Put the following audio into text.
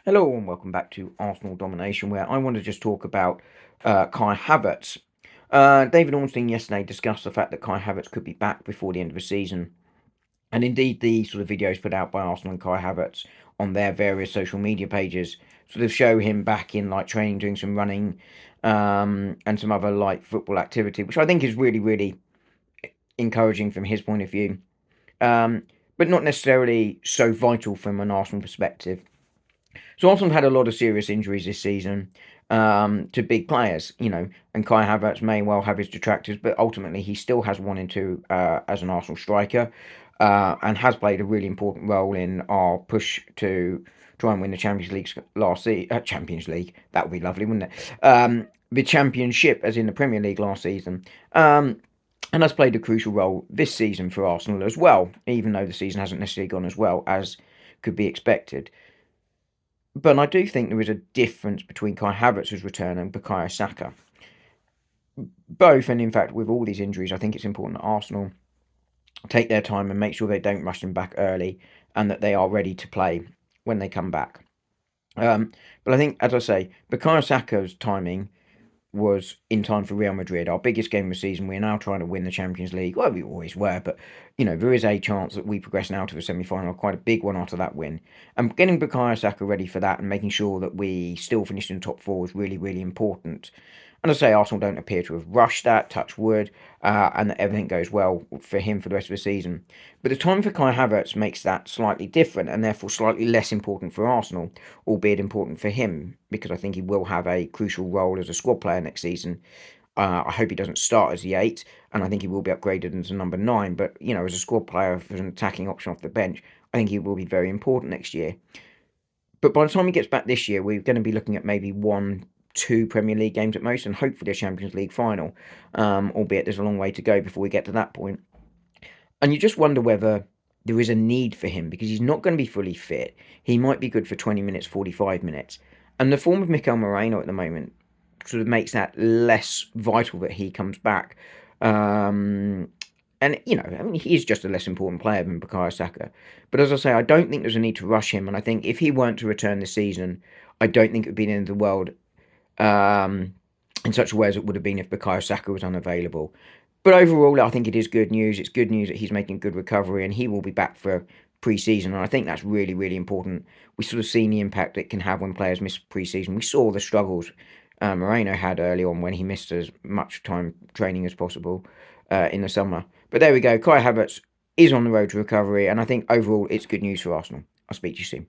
Hello and welcome back to Arsenal Domination, where I want to just talk about Kai Havertz. David Ornstein yesterday discussed the fact that Kai Havertz could be back before the end of the season, and indeed the sort of videos put out by Arsenal and Kai Havertz on their various social media pages sort of show him back in like training, doing some running, and some other light football activity, which I think is really, really encouraging from his point of view, um, but not necessarily so vital from an Arsenal perspective. So Arsenal have had a lot of serious injuries this season to big players, and Kai Havertz may well have his detractors, but ultimately he still has 1 and 2 as an Arsenal striker, and has played a really important role in our push to try and win the Champions League last season. Champions League, that would be lovely, wouldn't it? The Championship, as in the Premier League last season. And has played a crucial role this season for Arsenal as well, even though the season hasn't necessarily gone as well as could be expected. But I do think there is a difference between Kai Havertz's return and Bukayo Saka. Both, and in fact, with all these injuries, I think it's important that Arsenal take their time and make sure they don't rush them back early and that they are ready to play when they come back. But I think, as I say, Bukayo Saka's timing was in time for Real Madrid, our biggest game of the season. We're now trying to win the Champions League. Well, we always were, but there is a chance that we progress now to the semi-final, quite a big one after that win. And getting Bukayo Saka ready for that and making sure that we still finish in the top four is really, really important. And I say Arsenal don't appear to have rushed that, touch wood, and that everything goes well for him for the rest of the season. But the time for Kai Havertz makes that slightly different and therefore slightly less important for Arsenal, albeit important for him, because I think he will have a crucial role as a squad player next season. I hope he doesn't start as the 8, and I think he will be upgraded into number 9. But, as a squad player, as an attacking option off the bench, I think he will be very important next year. But by the time he gets back this year, we're going to be looking at maybe 1, 2 Premier League games at most, and hopefully a Champions League final, albeit there's a long way to go before we get to that point. And you just wonder whether there is a need for him, because he's not going to be fully fit. He might be good for 20 minutes, 45 minutes. And the form of Mikel Moreno at the moment sort of makes that less vital that he comes back. And, he is just a less important player than Bukayo Saka. But as I say, I don't think there's a need to rush him. And I think if he weren't to return this season, I don't think it would be the end of the world, in such a way as it would have been if Bukayo Saka was unavailable. But overall, I think it is good news. It's good news that he's making good recovery and he will be back for pre-season. And I think that's really, really important. We sort of seen the impact it can have when players miss pre-season. We saw the struggles Moreno had early on when he missed as much time training as possible in the summer. But there we go. Kai Havertz is on the road to recovery. And I think overall, it's good news for Arsenal. I'll speak to you soon.